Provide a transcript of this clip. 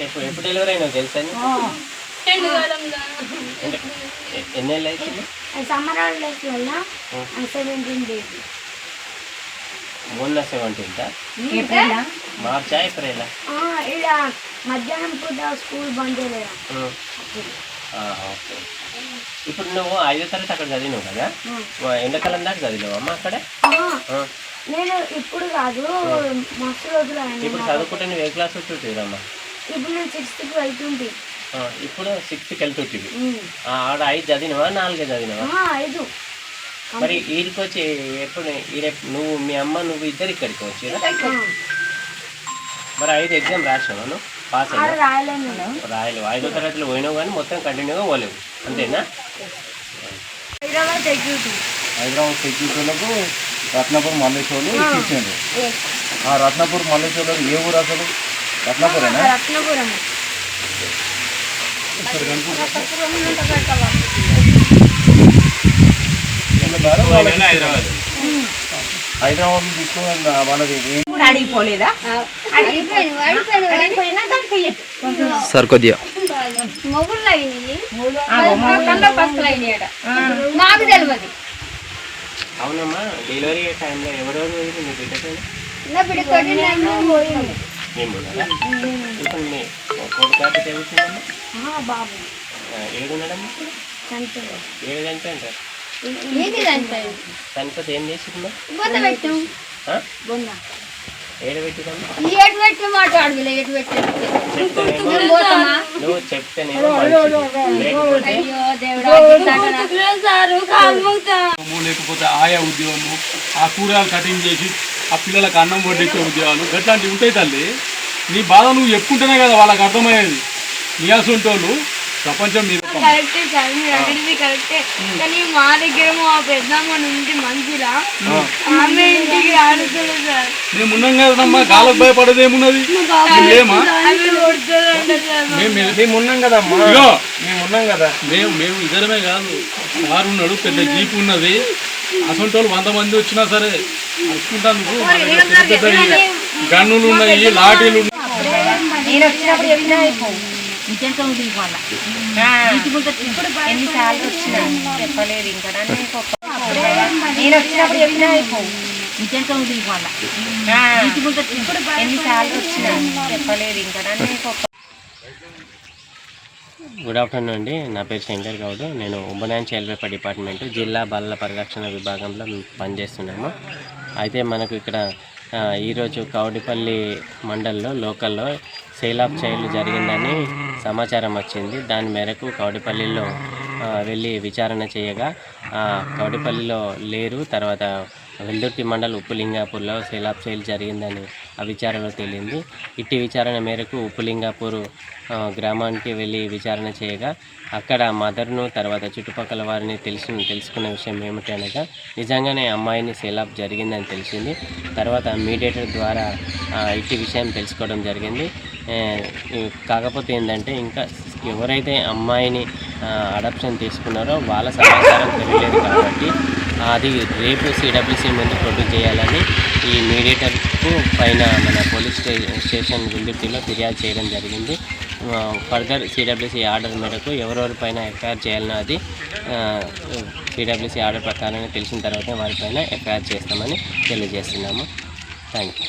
ఎప్పుడు డెలివరీ అయినా తెలుసా? ఎన్ని ఏళ్ళు అవుతుంది? సమ్మర్ హాలిడేస్ వల్ల 17 days. మొన్న 17th మార్చా ఏప్రిల్? ఇలా మధ్యాహ్నం పూట స్కూల్ బంద్ చేయలేదా? ఓకే. ఇప్పుడు నువ్వు 5వ తరగతి అక్కడ చదివినావు కదా, ఎండాకాలం దాకా చదివినావు అమ్మ అక్కడ? నేను ఇప్పుడు కాదు, మస్తు రోజులు. ఇప్పుడు చదువుకుంటే నువ్వు ఏ క్లాస్ వచ్చుంటివిరమ్మా? ఇప్పుడు నేను 6th కి వెళ్తుంది. ఇప్పుడు 6th కి వెళ్తుంటివి. ఆడ 5 చదివినవా 4 చదివినవా? 5. మరి వీడికి వచ్చి ఎప్పుడు నువ్వు మీ అమ్మ నువ్వు ఇద్దరు ఇక్కడికి వచ్చిరా? మరి 5 ఎగ్జామ్ రాసినావా నువ్వు? పాస్ అయినా? రాయలేవు. 5వ తరగతిలో పోయినావు కానీ మొత్తం కంటిన్యూగా పోలేవు, అంతేనా? హైదరాబాద్ సెక్యూరిటీలకు రత్నపూర్ మల్లేశ్వరులు ఇచ్చిండు. ఆ రత్నపూర్ మల్లేశ్వరులు ఏ ఊరు అసలు? రత్నపూరేనా? రత్నపురం. హైదరాబాద్ తీసుకుని మనది అడిగిపోలేదా? సార్ కొద్దిగా మాకు తెలియదు. అవునమ్మా, డెలివరీ టైంలో ఎవరెవరు మీ ఇప్పుడు మీ కొడుకు చదువుతుందమ్మా? బాబు ఏడున్నాడమ్మా? ఏడు చనిపోయింటారు. చనిపోతే ఏం చేసిందా? ఏడు పెట్టిదమ్మా? నువ్వు చెప్తేనేమో లేకపోతే ఆయా ఉద్యోగము, ఆ కూరగాయలు కటింగ్ చేసి ఆ పిల్లలకు అన్నం వడ్డించే ఉద్యోగాలు గట్లాంటివి ఉంటాయి తల్లి. నీ బాధ నువ్వు చెప్పుకుంటేనే కదా వాళ్ళకి అర్థమయ్యేది. నీ అసంటోళ్ళు ప్రపంచం మీద కరెక్టే సార్, మీరు అడిగింది కరెక్టే. కానీ మా దగ్గర మా పెద్దమ్మ నుండి మంచిలా ఆమె ఇంటికి ఆడుతుంది సార్. మేము ఉన్నాం కదమ్మా, గాలకు భయపడేది ఏమున్నది? మేమా మేము ఉన్నాం కదమ్మా, మేము ఉన్నాం కదా. మేము ఇద్దరమే కాదు, కారు ఉన్నాడు, పెద్ద జీప్ ఉన్నది. అసలు 100 మంది వచ్చినా సరే అడుచుకుంటాను. గన్నులు ఉన్నాయి, లాఠీలు ఉన్నాయి. నేను వచ్చినప్పుడు చెప్పినా ఇంకెంత ఉంది మళ్ళా ఎన్నిసార్లు వచ్చినా చెప్పలేదు. ఇంకా నేను వచ్చినప్పుడు చెప్పినా ఇంకెంత ఉంది మళ్ళా ఎన్నిసార్లు వచ్చినా చెప్పలేదు. ఇంకా గుడ్ ఆఫ్టర్నూన్ అండి. నా పేరు శంకర్ గౌడ్. నేను ఉబనాన్ చైల్డ్ వెల్ఫేర్ డిపార్ట్మెంట్ జిల్లా బాలల పరిరక్షణ విభాగంలో పనిచేస్తున్నాము. అయితే మనకు ఇక్కడ ఈరోజు కౌడిపల్లి మండల్లో లోకల్లో సేల్ ఆఫ్ చైల్డ్ జరిగిందని సమాచారం వచ్చింది. దాని మేరకు కౌడిపల్లిలో వెళ్ళి విచారణ చేయగా కౌడిపల్లిలో లేరు. తర్వాత వెల్దుర్తి మండల్ ఉప్పులింగాపూర్లో సేల్ ఆఫ్ చైల్డ్ జరిగిందని ఆ విచారణలో తేలింది. ఇట్టి విచారణ మేరకు ఉప్పులింగాపూర్ గ్రామానికి వెళ్ళి విచారణ చేయగా అక్కడ మదర్ను తర్వాత చుట్టుపక్కల వారిని తెలుసుకున్న విషయం ఏమిటనగా నిజంగానే అమ్మాయిని సేల్ ఆఫ్ జరిగిందని తెలిసింది. తర్వాత మీడియేటర్ ద్వారా ఇట్టి విషయం తెలుసుకోవడం జరిగింది. కాకపోతే ఏంటంటే ఇంకా ఎవరైతే అమ్మాయిని అడాప్షన్ తీసుకున్నారో వాళ్ళ సమాచారం తెలియలేదు కాబట్టి అది రేపు సిడబ్ల్యూసీ ముందు ప్రొడ్యూస్ చేయాలని ఈ మీడియేటర్కు పైన మన పోలీస్ స్టేషన్ వెల్దుర్తిలో ఫిర్యాదు చేయడం జరిగింది. ఫర్దర్ సిడబ్ల్యూసీ ఆర్డర్ మేరకు ఎవరెవరిపైన ఎఫ్ఐఆర్ చేయాలనో అది సిడబ్ల్యూసీ ఆర్డర్ ప్రకారంగా తెలిసిన తర్వాత వారిపైన ఎఫ్ఐఆర్ చేస్తామని తెలియజేస్తున్నాము. Thank you.